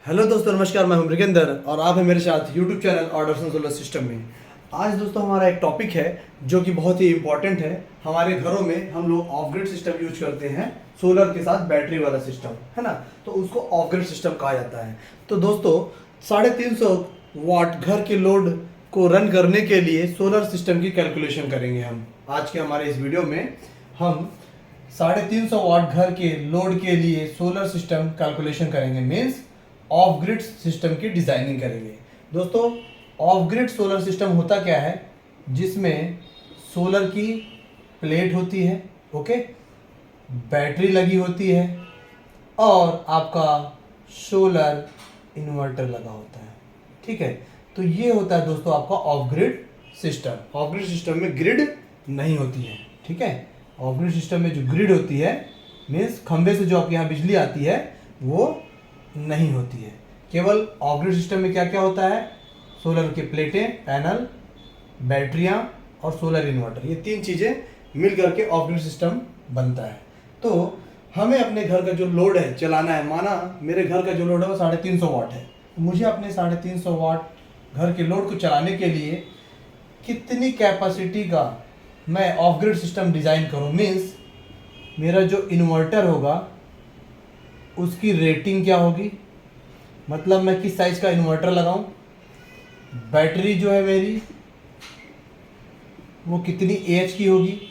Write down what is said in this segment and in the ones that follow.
Hello दोस्तों, नमस्कार। मैं हूं मृगेंद्र और आप हैं मेरे साथ यूट्यूब चैनल ऑर्डरसन सोलर सिस्टम में। आज दोस्तों हमारा एक टॉपिक है जो कि बहुत ही इम्पोर्टेंट है। हमारे घरों में हम लोग ऑफ ग्रिड सिस्टम यूज करते हैं, सोलर के साथ बैटरी वाला सिस्टम, है ना। तो उसको ऑफ ग्रिड सिस्टम कहा जाता है। तो दोस्तों 350 वाट घर के लोड को रन करने के लिए सोलर सिस्टम की कैलकुलेशन करेंगे हम। आज के हमारे इस वीडियो में हम 350 वाट घर के लोड के लिए सोलर सिस्टम कैलकुलेशन करेंगे, मीन्स ऑफ ग्रिड सिस्टम की डिजाइनिंग करेंगे। दोस्तों ऑफ ग्रिड सोलर सिस्टम होता क्या है, जिसमें सोलर की प्लेट होती है, ओके, बैटरी लगी होती है और आपका सोलर इन्वर्टर लगा होता है, ठीक है। तो ये होता है दोस्तों आपका of grid system. Of grid system में ग्रिड नहीं होती है, ठीक है। ऑफ ग्रिड सिस्टम में जो ग्रिड होती है, मीन्स खंभे से जो आपके यहाँ बिजली आती है, वो नहीं होती है। केवल ऑफ ग्रिड सिस्टम में क्या क्या होता है, सोलर के प्लेटें, पैनल, बैटरियां और सोलर इन्वर्टर, ये तीन चीजें मिल करके ऑफ ग्रिड सिस्टम बनता है। तो हमें अपने घर का जो लोड है चलाना है। माना मेरे घर का जो लोड है वो 350 वाट है, मुझे अपने 350 वाट घर के लोड को चलाने के लिए कितनी कैपेसिटी का मैं ऑफ ग्रिड सिस्टम डिजाइन करूं, मीन्स मेरा जो इन्वर्टर होगा उसकी रेटिंग क्या होगी, मतलब मैं किस साइज का इन्वर्टर लगाऊं, बैटरी जो है मेरी वो कितनी एच की होगी,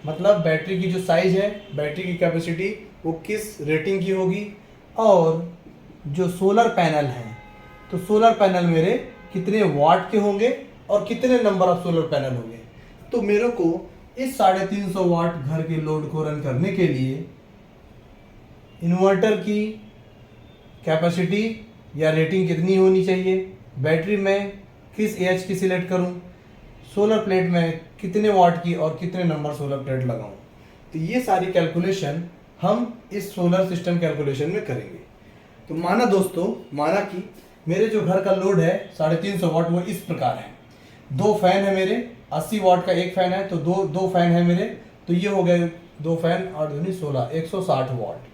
मतलब बैटरी की जो साइज है, बैटरी की कैपेसिटी वो किस रेटिंग की होगी, और जो सोलर पैनल है तो सोलर पैनल मेरे कितने वाट के होंगे और कितने नंबर ऑफ सोलर पैनल होंगे। तो मेरे को इस 350 वाट घर के लोड को रन करने के लिए इन्वर्टर की कैपेसिटी या रेटिंग कितनी होनी चाहिए, बैटरी में किस एच की सिलेक्ट करूं, सोलर प्लेट में कितने वाट की और कितने नंबर सोलर प्लेट लगाऊं। तो ये सारी कैलकुलेशन हम इस सोलर सिस्टम कैलकुलेशन में करेंगे। तो माना दोस्तों, माना कि मेरे जो घर का लोड है 350 वाट, वो इस प्रकार है। दो फैन है मेरे, 80 वाट का एक फैन है, तो दो फैन है मेरे, तो ये हो गए दो फैन और दूनी 16, 160 वाट।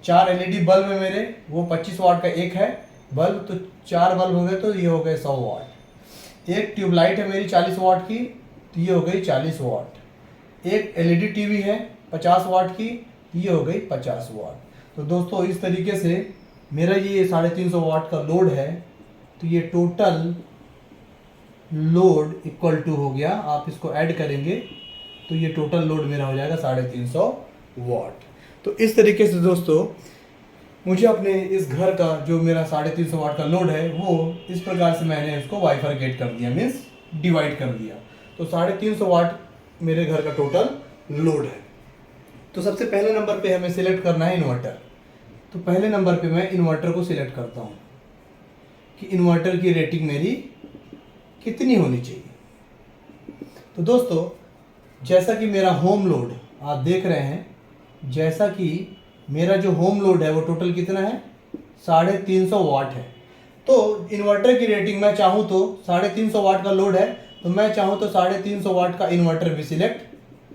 4 एलईडी बल्ब है मेरे, वो 25 वाट का एक है बल्ब, तो 4 बल्ब हो गए, तो ये हो गए 100 वाट। एक ट्यूबलाइट है मेरी 40 वाट की, तो ये हो गई 40 वाट। एक एलईडी टीवी है 50 वाट की, तो ये हो गई 50 वाट। तो दोस्तों इस तरीके से मेरा ये 350 वाट का लोड है, तो ये टोटल लोड इक्वल टू हो गया, आप इसको ऐड करेंगे तो ये टोटल लोड मेरा हो जाएगा 350 वाट। तो इस तरीके से दोस्तों मुझे अपने इस घर का जो मेरा 350 वाट का लोड है, वो इस प्रकार से मैंने इसको बाइफरकेट कर दिया, मीन्स डिवाइड कर दिया। तो 350 वाट मेरे घर का टोटल लोड है। तो सबसे पहले नंबर पे हमें सिलेक्ट करना है इन्वर्टर। तो पहले नंबर पे मैं इन्वर्टर को सिलेक्ट करता हूँ कि इन्वर्टर की रेटिंग मेरी कितनी होनी चाहिए। तो दोस्तों जैसा कि मेरा होम लोड आप देख रहे हैं, जैसा कि मेरा जो होम लोड है वो टोटल कितना है, 350 वाट है। तो इन्वर्टर की रेटिंग मैं चाहूँ तो 350 वाट का लोड है, तो मैं चाहूँ तो 350 वाट का इन्वर्टर भी सिलेक्ट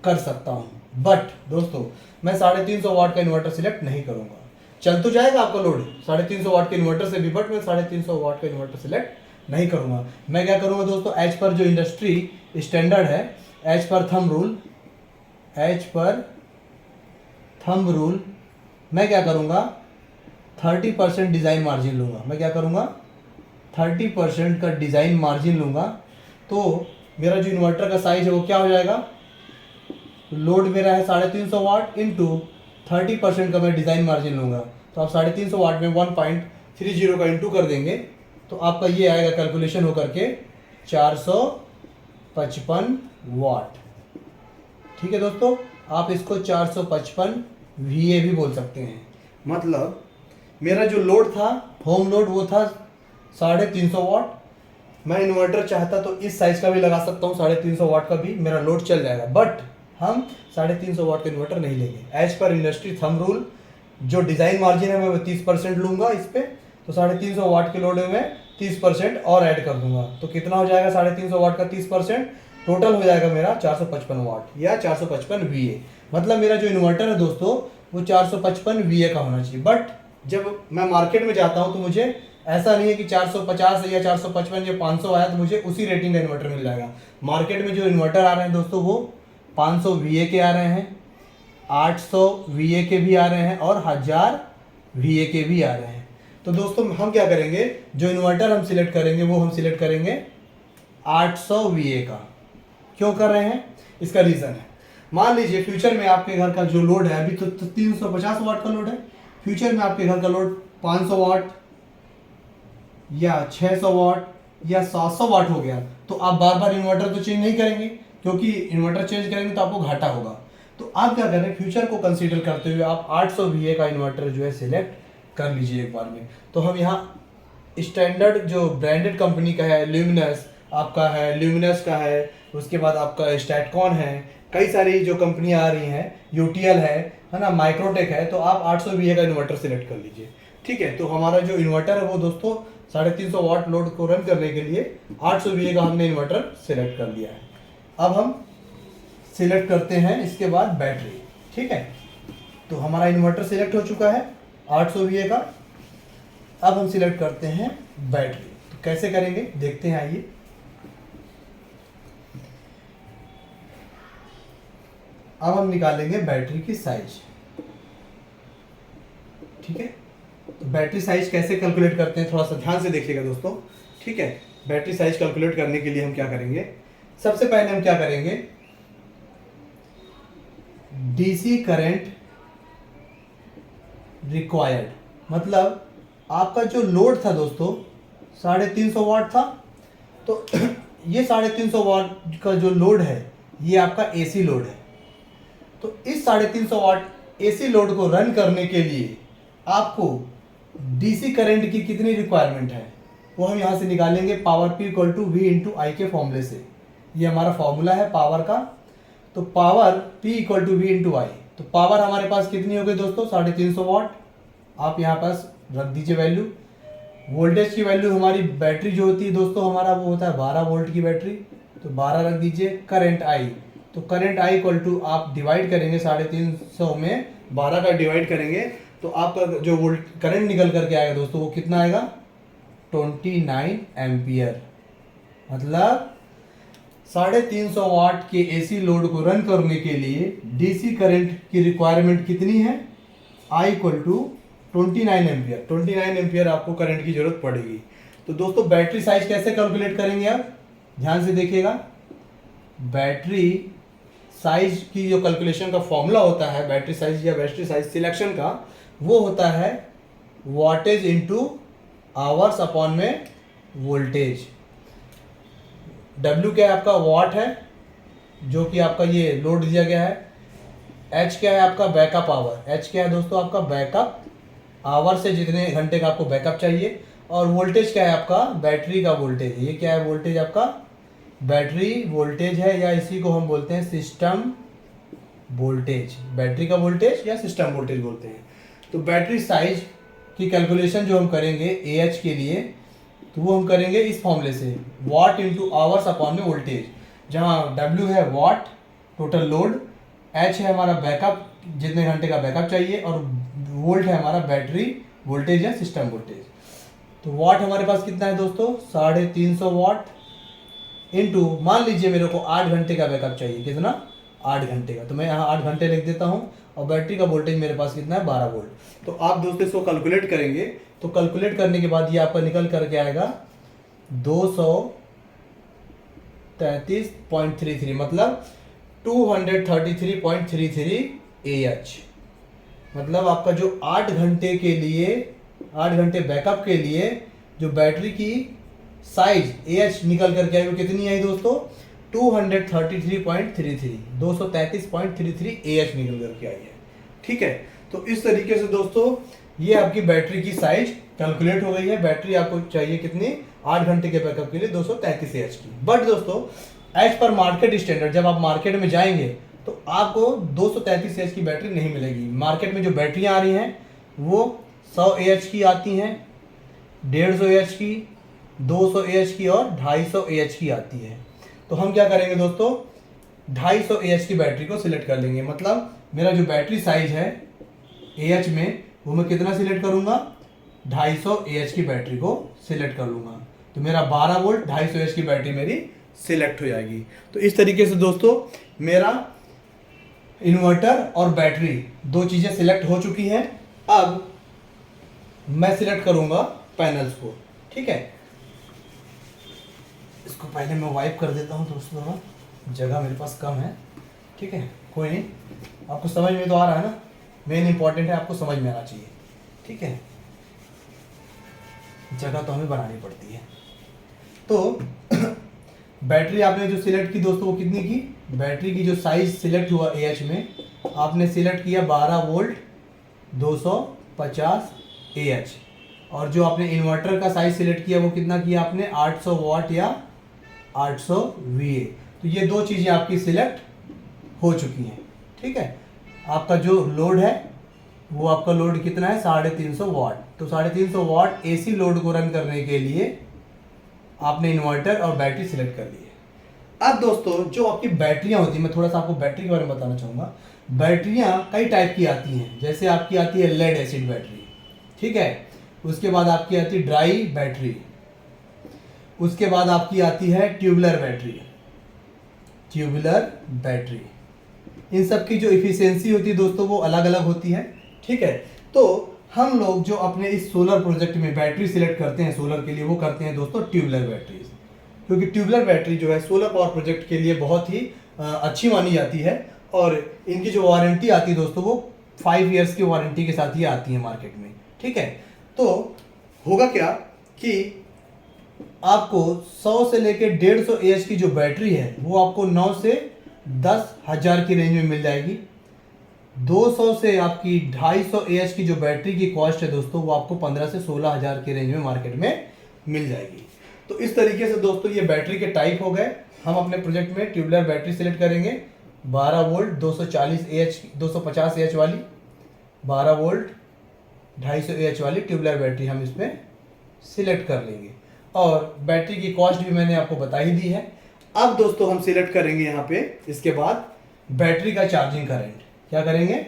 कर सकता हूँ। बट दोस्तों मैं 350 वाट का इन्वर्टर सिलेक्ट नहीं करूँगा। चल तो जाएगा आपका लोड 350 वाट के इन्वर्टर से भी, बट मैं 350 वाट का इन्वर्टर सिलेक्ट नहीं करूँगा। मैं क्या करूँगा दोस्तों, एज पर जो इंडस्ट्री स्टैंडर्ड है, एज पर थंब रूल मैं क्या करूँगा, 30% डिज़ाइन मार्जिन लूँगा। मैं क्या करूँगा, 30% का डिज़ाइन मार्जिन लूँगा। तो मेरा जो इन्वर्टर का साइज है वो क्या हो जाएगा, लोड मेरा है 350 वाट इंटू 30% का मैं डिज़ाइन मार्जिन लूँगा। तो आप 350 वाट में 1.30 का इंटू कर देंगे, तो आपका ये आएगा कैलकुलेशन होकर के 455 वाट। ठीक है दोस्तों, आप इसको 455 VA भी बोल सकते हैं। मतलब मेरा जो लोड था, होम लोड, वो था 350 वाट। मैं इन्वर्टर चाहता तो इस साइज का भी लगा सकता हूँ, 350 वाट का भी मेरा लोड चल जाएगा। बट हम 350 वाट का इन्वर्टर नहीं लेंगे। As per industry thumb rule जो डिज़ाइन मार्जिन है मैं 30% लूँगा इस पर। तो 350 वाट के लोड में मैं 30% और ऐड कर दूंगा। तो कितना हो जाएगा 350 वाट का 30%, टोटल हो जाएगा मेरा 455 वाट या 455 VA। मतलब मेरा जो इन्वर्टर है दोस्तों वो 455 VA का होना चाहिए। बट जब मैं मार्केट में जाता हूँ तो मुझे ऐसा नहीं है कि 450 या 455 या 500 आया तो मुझे उसी रेटिंग का इन्वर्टर मिल जाएगा। मार्केट में जो इन्वर्टर आ रहे हैं दोस्तों वो 500 VA के आ रहे हैं, 800 VA के भी आ रहे हैं और 1000 VA के भी आ रहे हैं। तो दोस्तों हम क्या करेंगे, जो इन्वर्टर हम सिलेक्ट करेंगे वो हम सिलेक्ट करेंगे 800 VA का। क्यों कर रहे हैं, इसका रीज़न है, मान लीजिए फ्यूचर में आपके घर का जो लोड है, अभी तो 350 वाट का लोड है, फ्यूचर में आपके घर का लोड 500 वाट या 600 वाट या 700 वाट हो गया, तो आप बार बार इन्वर्टर तो चेंज नहीं करेंगे, क्योंकि इन्वर्टर चेंज करेंगे तो आपको घाटा होगा। तो आप क्या करें, फ्यूचर को कंसीडर करते हुए आप 800 VA का इन्वर्टर जो है सिलेक्ट कर लीजिए एक बार में। तो हम यहाँ स्टैंडर्ड जो ब्रांडेड कंपनी का है, ल्यूमिनस आपका है, ल्यूमिनस का है, उसके बाद आपका स्टैटकॉन है, कई सारी जो कंपनियां आ रही हैं, यूटीएल है ना, माइक्रोटेक है, तो आप 800 VA का इन्वर्टर सिलेक्ट कर लीजिए। ठीक है, तो हमारा जो इन्वर्टर है वो दोस्तों 350 वाट लोड को रन करने के लिए 800 VA का हमने इन्वर्टर सिलेक्ट कर लिया है। अब हम सिलेक्ट करते हैं इसके बाद बैटरी। ठीक है, तो हमारा इन्वर्टर सिलेक्ट हो चुका है 800 VA का। अब हम सिलेक्ट करते हैं बैटरी। तो कैसे करेंगे देखते हैं, आइए। अब हम निकालेंगे बैटरी की साइज। ठीक है, तो बैटरी साइज कैसे कैलकुलेट करते हैं थोड़ा सा ध्यान से देखिएगा दोस्तों। ठीक है, बैटरी साइज कैलकुलेट करने के लिए हम क्या करेंगे, सबसे पहले हम क्या करेंगे, डीसी करंट रिक्वायर्ड, मतलब आपका जो लोड था दोस्तों 350 वाट था, तो ये 350 वाट का जो लोड है ये आपका एसी लोड है। तो इस 350 वाट एसी लोड को रन करने के लिए आपको डीसी करंट की कितनी रिक्वायरमेंट है वो हम यहाँ से निकालेंगे, power P equal to V into I के फॉर्मूले से। ये हमारा फॉर्मूला है पावर का। तो power P equal to V into I, तो पावर हमारे पास कितनी हो गई दोस्तों 350 वाट। आप यहाँ पास रख दीजिए वैल्यू। वोल्टेज की वैल्यू हमारी बैटरी जो होती है दोस्तों, हमारा वो होता है 12 वोल्ट की बैटरी, तो 12 रख दीजिए। करंट आई, तो करंट आई इक्वल टू आप डिवाइड करेंगे 350 में 12 का डिवाइड करेंगे तो आपका जो वोल्ट करंट निकल करके आएगा दोस्तों वो कितना आएगा 29 एम्पियर। मतलब 350 वाट के एसी लोड को रन करने के लिए डीसी करंट की रिक्वायरमेंट कितनी है, I equal to 29 ampere. 29 ampere आपको करंट की जरूरत पड़ेगी। तो दोस्तों बैटरी साइज कैसे कैलकुलेट करेंगे आप, ध्यान से देखिएगा। बैटरी साइज की जो कैलकुलेशन का फॉर्मूला होता है बैटरी साइज या बैटरी साइज सिलेक्शन का, वो होता है वॉटेज इंटू आवर्स अपॉन में वोल्टेज। W क्या है आपका, वॉट है, जो कि आपका ये लोड दिया गया है। H क्या है आपका, बैकअप आवर। H क्या है दोस्तों आपका बैकअप आवर, से जितने घंटे का आपको बैकअप चाहिए। और वोल्टेज क्या है आपका, बैटरी का वोल्टेज। ये क्या है वोल्टेज आपका, बैटरी वोल्टेज है, या इसी को हम बोलते हैं सिस्टम वोल्टेज। बैटरी का वोल्टेज या सिस्टम वोल्टेज बोलते हैं। तो बैटरी साइज की कैलकुलेशन जो हम करेंगे AH के लिए, तो वो हम करेंगे इस फॉर्मूले से, वॉट इंटू आवर्स अपॉन में वोल्टेज, जहाँ W है वॉट टोटल लोड, H है हमारा बैकअप जितने घंटे का बैकअप चाहिए, और वोल्ट है हमारा बैटरी वोल्टेज या सिस्टम वोल्टेज। तो वॉट हमारे पास कितना है दोस्तों 350 वाट इंटू, मान लीजिए मेरे को 8 घंटे का बैकअप चाहिए, कितना 8 घंटे का, तो मैं यहाँ 8 घंटे लिख देता हूँ। और बैटरी का वोल्टेज मेरे पास कितना है 12 वोल्ट। तो आप दोस्तों इसको कैलकुलेट करेंगे, तो कैलकुलेट करने के बाद ये आपका निकल करके आएगा 233.33, मतलब 233.33 AH। मतलब आपका जो 8 घंटे के लिए, 8 घंटे बैकअप के लिए जो बैटरी की साइज AH निकल करके आई वो कितनी आई दोस्तों 233.33 233.33 AH निकल करके आई है। ठीक है, तो इस तरीके से दोस्तों ये आपकी बैटरी की साइज कैलकुलेट हो गई है। बैटरी आपको चाहिए कितनी 8 घंटे के बैकअप के लिए 233 AH की। बट दोस्तों एज पर मार्केट स्टैंडर्ड जब आप मार्केट में जाएंगे तो आपको 233 AH की बैटरी नहीं मिलेगी। मार्केट में जो बैटरियां आ रही हैं वो 100 AH की आती हैं, 150 AH की, 200 AH की और 250 AH की आती है। तो हम क्या करेंगे दोस्तों 250 AH की बैटरी को सिलेक्ट कर लेंगे। मतलब मेरा जो बैटरी साइज है AH में वो मैं कितना सिलेक्ट करूंगा 250 AH की बैटरी को सिलेक्ट कर लूँगा। तो मेरा 12 वोल्ट 250 AH की बैटरी मेरी सिलेक्ट हो जाएगी। तो इस तरीके से दोस्तों मेरा इन्वर्टर और बैटरी दो चीज़ें सिलेक्ट हो चुकी हैं। अब मैं सिलेक्ट करूँगा पैनल्स को। ठीक है, इसको पहले मैं वाइप कर देता हूँ दोस्तों, थोड़ा जगह मेरे पास कम है। ठीक है, कोई नहीं, आपको समझ में तो आ रहा है ना, मेन इंपॉर्टेंट है आपको समझ में आना चाहिए। ठीक है, जगह तो हमें बनानी पड़ती है। तो बैटरी आपने जो सिलेक्ट की दोस्तों वो कितनी की, बैटरी की जो साइज सिलेक्ट हुआ AH में आपने सिलेक्ट किया 12 वोल्ट 250 AH, और जो आपने इन्वर्टर का साइज सिलेक्ट किया वो कितना किया आपने 800 वाट या 800 VA। तो ये दो चीज़ें आपकी सिलेक्ट हो चुकी हैं। ठीक है, आपका जो लोड है वो आपका लोड कितना है 350 वाट। तो 350 वाट AC लोड को रन करने के लिए आपने इन्वर्टर और बैटरी सिलेक्ट कर ली है। अब दोस्तों जो आपकी बैटरियां होती हैं, मैं थोड़ा सा आपको बैटरी के बारे में बताना चाहूँगा। बैटरियां कई टाइप की आती हैं, जैसे आपकी आती है लेड एसिड बैटरी। ठीक है, उसके बाद आपकी आती है ड्राई बैटरी, उसके बाद आपकी आती है ट्यूबुलर बैटरी। ट्यूबुलर बैटरी, इन सब की जो इफिशियंसी होती है दोस्तों वो अलग अलग होती है। ठीक है, तो हम लोग जो अपने इस सोलर प्रोजेक्ट में बैटरी सिलेक्ट करते हैं सोलर के लिए, वो करते हैं दोस्तों ट्यूबुलर बैटरीज, क्योंकि ट्यूबुलर बैटरी जो है सोलर पावर प्रोजेक्ट के लिए बहुत ही अच्छी मानी जाती है। और इनकी जो वारंटी आती है दोस्तों वो 5 ईयर्स की वारंटी के साथ ही आती है मार्केट में। ठीक है, तो होगा क्या कि आपको 100 से लेकर 150 AH की जो बैटरी है वो आपको 9 से 10 हज़ार की रेंज में मिल जाएगी। 200 से आपकी 250 AH की जो बैटरी की कॉस्ट है दोस्तों वो आपको 15 से 16 हज़ार की रेंज में मार्केट में मिल जाएगी। तो इस तरीके से दोस्तों ये बैटरी के टाइप हो गए। हम अपने प्रोजेक्ट में ट्यूबुलर बैटरी सिलेक्ट करेंगे 12 वोल्ट 250 AH वाली, 12 वोल्ट 250 AH वाली ट्यूबुलर बैटरी हम इसमें सिलेक्ट कर लेंगे। और बैटरी की कॉस्ट भी मैंने आपको बता ही दी है। अब दोस्तों हम सिलेक्ट करेंगे यहाँ पे इसके बाद बैटरी का चार्जिंग करंट। क्या करेंगे,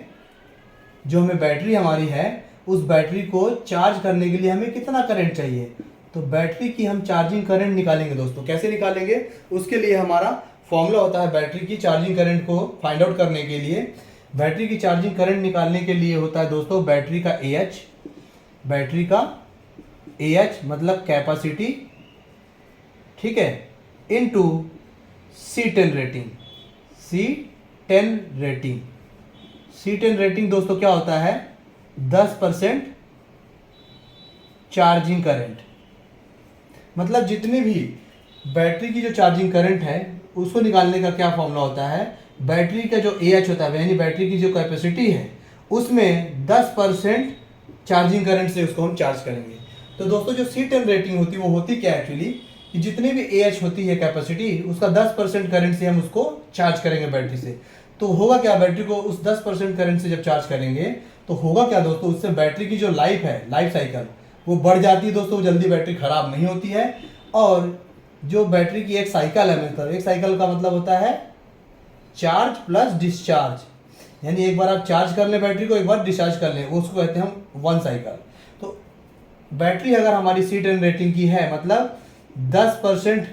जो हमें बैटरी हमारी है उस बैटरी को चार्ज करने के लिए हमें कितना करंट चाहिए, तो बैटरी की हम चार्जिंग करंट निकालेंगे दोस्तों। कैसे निकालेंगे, उसके लिए हमारा फॉर्मूला होता है बैटरी की चार्जिंग करंट को फाइंड आउट करने के लिए। बैटरी की चार्जिंग करंट निकालने के लिए होता है दोस्तों बैटरी का AH, बैटरी का AH मतलब कैपेसिटी, ठीक है, into C10 rating. C10 rating, C10 rating दोस्तों क्या होता है 10% चार्जिंग करंट। मतलब जितनी भी बैटरी की जो चार्जिंग करंट है उसको निकालने का क्या फॉर्मूला होता है, बैटरी का जो AH होता है यानी बैटरी की जो कैपेसिटी है उसमें 10% चार्जिंग करंट से उसको हम चार्ज करेंगे। तो दोस्तों जो C10 रेटिंग होती है वो होती क्या एक्चुअली कि जितनी भी AH होती है कैपेसिटी उसका 10% करंट से हम उसको चार्ज करेंगे बैटरी से। तो होगा क्या, बैटरी को उस 10% करंट से जब चार्ज करेंगे तो होगा क्या दोस्तों, उससे बैटरी की जो लाइफ है, लाइफ साइकिल वो बढ़ जाती है दोस्तों, जल्दी बैटरी खराब नहीं होती है। और जो बैटरी की एक साइकिल है, मतलब एक साइकिल का मतलब होता है चार्ज प्लस डिस्चार्ज, यानी एक बार आप चार्ज कर लें बैटरी को, एक बार डिस्चार्ज कर लें, उसको कहते हैं हम 1 साइकिल। तो बैटरी अगर हमारी C10 रेटिंग की है मतलब 10%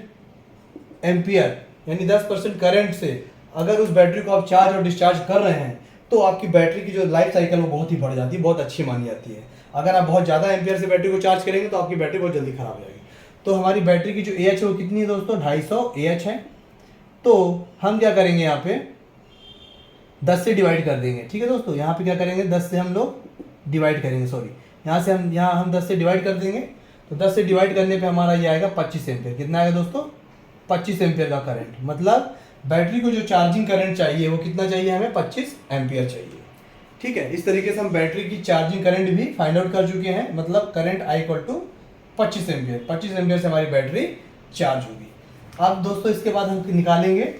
एम्पियर यानी 10% करंट से अगर उस बैटरी को आप चार्ज और डिस्चार्ज कर रहे हैं तो आपकी बैटरी की जो लाइफ साइकिल वो बहुत ही बढ़ जाती है, बहुत अच्छी मानी जाती है। अगर आप बहुत ज़्यादा एम्पियर से बैटरी को चार्ज करेंगे तो आपकी बैटरी बहुत जल्दी खराब हो जाएगी। तो हमारी बैटरी की जो AH है वो कितनी है दोस्तों 250 AH है। तो हम क्या करेंगे यहाँ पे 10 से डिवाइड कर देंगे। ठीक है दोस्तों, यहाँ पे क्या करेंगे 10 से हम लोग डिवाइड करेंगे, सॉरी यहाँ से हम 10 से डिवाइड कर देंगे। तो 10 से डिवाइड करने पे हमारा ये आएगा 25 एम्पियर। कितना आएगा दोस्तों 25 एम्पियर का करंट। मतलब बैटरी को जो चार्जिंग करंट चाहिए वो कितना चाहिए हमें 25 एम्पियर चाहिए। ठीक है, इस तरीके से हम बैटरी की चार्जिंग करंट भी फाइंड आउट कर चुके हैं। मतलब current I equal to 25 ampere, 25 ampere से हमारी बैटरी चार्ज होगी। अब दोस्तों इसके बाद हम निकालेंगे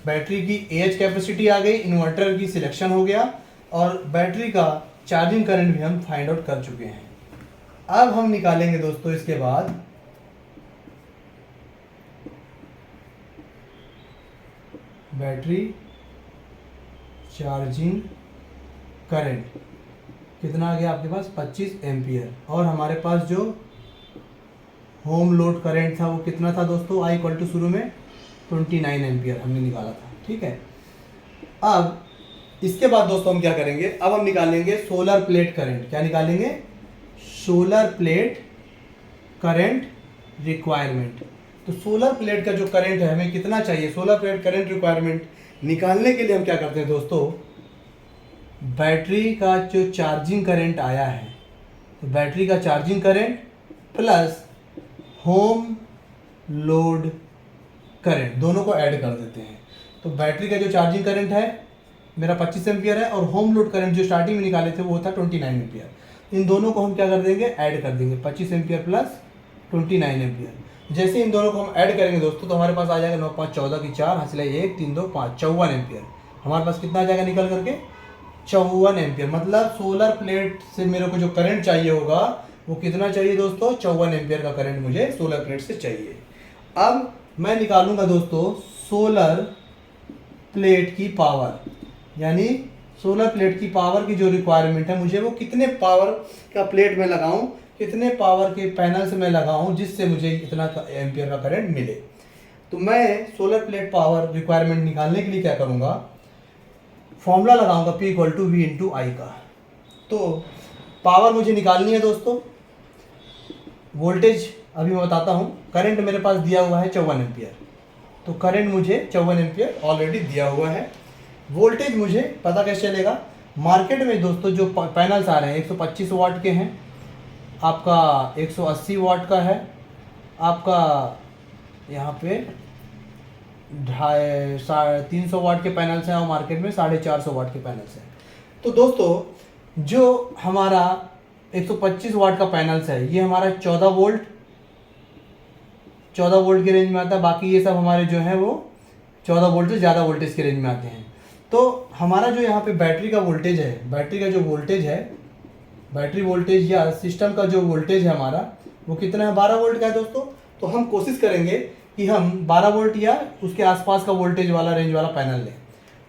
बैटरी की AH कैपेसिटी आ गई, इन्वर्टर की सिलेक्शन हो गया और बैटरी का चार्जिंग करंट भी हम फाइंड आउट कर चुके हैं। अब हम निकालेंगे दोस्तों इसके बाद बैटरी चार्जिंग करंट। कितना आ गया आपके पास 25 एम्पियर। और हमारे पास जो होम लोड करंट था वो कितना था दोस्तों, आई इक्वल टू शुरू में 29 एम्पियर हमने निकाला था। ठीक है, अब इसके बाद दोस्तों हम क्या करेंगे, अब हम निकालेंगे सोलर प्लेट करंट। क्या निकालेंगे, सोलर प्लेट करंट रिक्वायरमेंट। तो सोलर प्लेट का जो करंट है हमें कितना चाहिए, सोलर प्लेट करंट रिक्वायरमेंट निकालने के लिए हम क्या करते हैं दोस्तों, बैटरी का जो चार्जिंग करंट आया है, तो बैटरी का charging current plus home load current दोनों को ऐड कर देते हैं। तो बैटरी का जो चार्जिंग करंट है मेरा 25 एम्पियर है, और होम लोड करंट जो स्टार्टिंग में निकाले थे वो था 29 एम्पियर। इन दोनों को हम क्या कर देंगे, ऐड कर देंगे, 25 एम्पियर प्लस 29 एम्पियर। जैसे इन दोनों को हम ऐड करेंगे दोस्तों तो हमारे पास आ जाएगा 9 5 14 की 4 हासिल है 1 3 2 5 54 एम्पियर। हमारे पास कितना आ जाएगा निकल करके 54 एम्पियर। मतलब सोलर प्लेट से मेरे को जो करंट चाहिए होगा वो कितना चाहिए दोस्तों, 54 एम्पियर का करंट मुझे सोलर प्लेट से चाहिए। अब मैं निकालूंगा दोस्तों सोलर प्लेट की पावर, यानी सोलर प्लेट की पावर की जो रिक्वायरमेंट है मुझे वो कितने पावर का प्लेट में लगाऊं, कितने पावर के पैनल से मैं लगाऊं जिससे मुझे इतना एम्पियर का करंट मिले। तो मैं सोलर प्लेट पावर रिक्वायरमेंट निकालने के लिए क्या करूंगा, फॉर्मूला लगाऊंगा P equal to V into I का। तो पावर मुझे निकालनी है दोस्तों, वोल्टेज अभी मैं बताता हूँ। करंट मेरे पास दिया हुआ है 54 एम्पियर, तो करंट मुझे 54 एम्पियर ऑलरेडी दिया हुआ है। वोल्टेज मुझे पता कैसे चलेगा, मार्केट में दोस्तों जो पैनल्स आ रहे हैं 125 वाट के हैं, आपका 180 वाट का है, आपका यहाँ पे 350 वाट के पैनल्स हैं, और मार्केट में 450 वाट के पैनल्स हैं। तो दोस्तों जो हमारा 125 वाट का पैनल्स है ये हमारा 14 वोल्ट के रेंज में आता है। बाकी ये सब हमारे जो है वो 14 वोल्ट से ज़्यादा वोल्टेज के रेंज में आते हैं। तो हमारा जो यहाँ पे बैटरी का वोल्टेज है, बैटरी का जो वोल्टेज है, बैटरी वोल्टेज या सिस्टम का जो वोल्टेज है हमारा वो कितना है, 12 वोल्ट का है दोस्तों। तो हम कोशिश करेंगे कि हम 12 वोल्ट या उसके आसपास का वोल्टेज वाला रेंज वाला पैनल लें।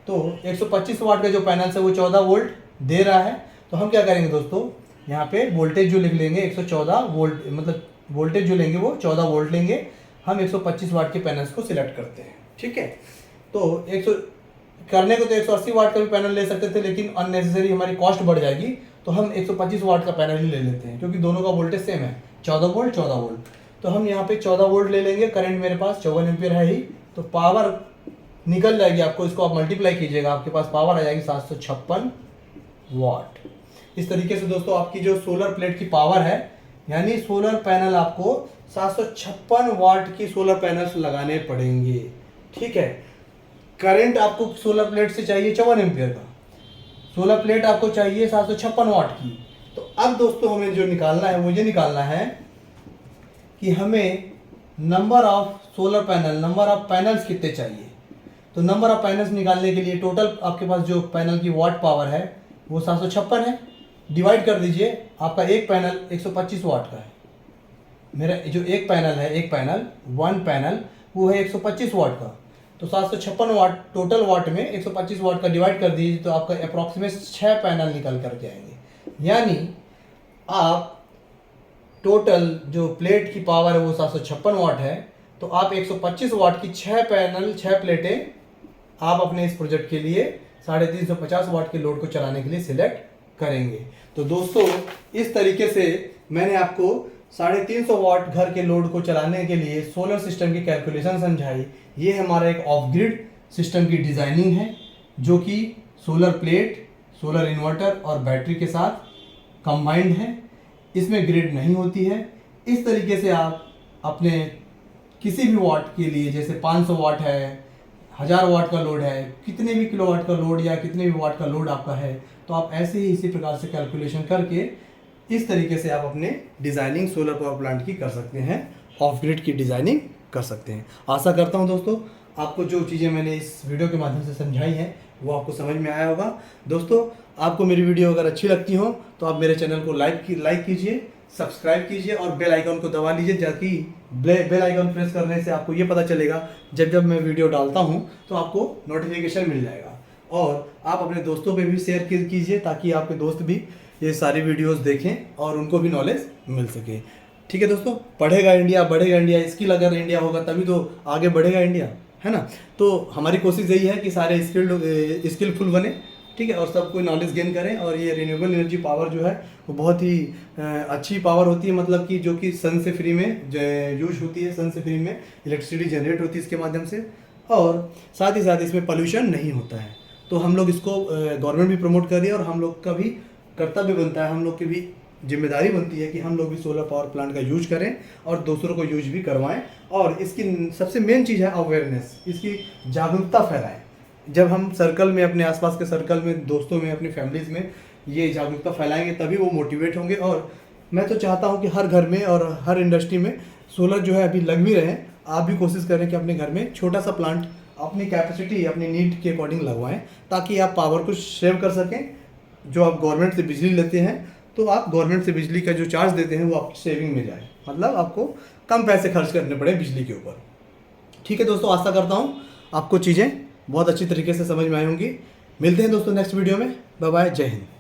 तो 125 वाट का जो पैनल है वो 14 वोल्ट दे रहा है। तो हम क्या करेंगे दोस्तों, यहाँ पे वोल्टेज जो लिख लेंगे 114 वोल्ट, मतलब वोल्टेज जो लेंगे वो 14 वोल्ट लेंगे। हम 125 वाट के पैनल्स को सिलेक्ट करते हैं। ठीक है, तो 100 करने को तो 180 वाट का भी पैनल ले सकते थे, लेकिन अननेसेसरी हमारी कॉस्ट बढ़ जाएगी, तो हम 125 वाट का पैनल ही ले लेते हैं, क्योंकि दोनों का वोल्टेज सेम है 14 वोल्ट 14 वोल्ट। तो हम यहाँ पे 14 वोल्ट ले लेंगे, करंट मेरे पास 54 एम्पियर है ही, तो पावर निकल जाएगी आपको, इसको आप मल्टीप्लाई कीजिएगा, आपके पास पावर आ जाएगी 756 वाट। इस तरीके से दोस्तों आपकी जो सोलर प्लेट की पावर है, यानी सोलर पैनल आपको 756 वाट की सोलर पैनल्स लगाने पड़ेंगे। ठीक है, करंट आपको सोलर प्लेट से चाहिए 54 एम्पियर का, सोलर प्लेट आपको चाहिए 756 वाट की। तो अब दोस्तों हमें जो निकालना है वो ये निकालना है कि हमें number of solar panel, number of panels कितने चाहिए। तो नंबर ऑफ पैनल्स निकालने के लिए टोटल आपके पास जो पैनल की वाट पावर है वो 756 है, डिवाइड कर दीजिए। आपका एक पैनल 125 वाट का है, मेरा जो एक पैनल है, एक पैनल वन पैनल वो है 125 वाट का। तो 756 वाट टोटल वाट में 125 वाट का डिवाइड कर दीजिए, तो आपका अप्रॉक्सीमेट 6 पैनल निकल करके आएंगे। यानी आप टोटल जो प्लेट की पावर है वो 756 वाट है, तो आप 125 वाट की 6 पैनल 6 प्लेटें आप अपने इस प्रोजेक्ट के लिए 350 वाट के लोड को चलाने के लिए सिलेक्ट करेंगे। तो दोस्तों इस तरीके से मैंने आपको 350 वाट घर के लोड को चलाने के लिए सोलर सिस्टम की कैलकुलेशन समझाई। ये हमारा एक ऑफ ग्रिड सिस्टम की डिज़ाइनिंग है, जो कि सोलर प्लेट, सोलर इन्वर्टर और बैटरी के साथ कंबाइंड है। इसमें ग्रिड नहीं होती है। इस तरीके से आप अपने किसी भी वाट के लिए, जैसे 500 वाट है, 1000 वाट का लोड है, कितने भी किलोवाट का लोड या कितने भी वाट का लोड आपका है, तो आप ऐसे ही इसी प्रकार से कैलकुलेशन करके इस तरीके से आप अपने डिज़ाइनिंग सोलर पावर प्लांट की कर सकते हैं, ऑफ ग्रिड की डिज़ाइनिंग कर सकते हैं। आशा करता हूं दोस्तों आपको जो चीज़ें मैंने इस वीडियो के माध्यम से समझाई हैं वो आपको समझ में आया होगा। दोस्तों आपको मेरी वीडियो अगर अच्छी लगती हो तो आप मेरे चैनल को लाइक कीजिए, सब्सक्राइब कीजिए और बेल आइकन को दबा लीजिए, ताकि बेल आइकन प्रेस करने से आपको ये पता चलेगा जब मैं वीडियो डालता हूँ तो आपको नोटिफिकेशन मिल जाएगा। और आप अपने दोस्तों पे भी शेयर कीजिए, ताकि आपके दोस्त भी ये सारी वीडियोस देखें और उनको भी नॉलेज मिल सके। ठीक है दोस्तों, पढ़ेगा इंडिया बढ़ेगा इंडिया, स्किल अगर इंडिया होगा तभी तो आगे बढ़ेगा इंडिया, है ना। तो हमारी कोशिश यही है कि सारे स्किलफुल बने, ठीक है, और सब कोई नॉलेज गेन करें। और ये रिन्यूएबल एनर्जी पावर जो है वो बहुत ही अच्छी पावर होती है, मतलब कि जो कि सन से फ्री में यूज होती है, सन से फ्री में इलेक्ट्रिसिटी जनरेट होती है इसके माध्यम से, और साथ ही साथ इसमें पोल्यूशन नहीं होता है। तो हम लोग इसको गवर्नमेंट भी प्रमोट कर रही है और हम लोग का भी कर्तव्य बनता है, हम लोग की भी जिम्मेदारी बनती है कि हम लोग भी सोलर पावर प्लांट का यूज करें और दूसरों को यूज भी करवाएं। और इसकी सबसे मेन चीज़ है अवेयरनेस, इसकी जागरूकता फैलाएं। जब हम सर्कल में, अपने आसपास के सर्कल में, दोस्तों में, अपनी फैमिलीज़ में ये जागरूकता फैलाएंगे तभी वो मोटिवेट होंगे। और मैं तो चाहता हूँ कि हर घर में और हर इंडस्ट्री में सोलर जो है अभी लग भी रहे हैं। आप भी कोशिश करें कि अपने घर में छोटा सा प्लांट अपनी कैपेसिटी, अपनी नीड के अकॉर्डिंग लगवाएं, ताकि आप पावर को सेव कर सकें। जो आप गवर्नमेंट से बिजली लेते हैं तो आप गवर्नमेंट से बिजली का जो चार्ज देते हैं वो आपकी सेविंग में जाए, मतलब आपको कम पैसे खर्च करने पड़े बिजली के ऊपर। ठीक है दोस्तों, आशा करता हूँ आपको चीज़ें बहुत अच्छी तरीके से समझ में आई होंगी। मिलते हैं दोस्तों नेक्स्ट वीडियो में। बाय बाय, जय हिंद।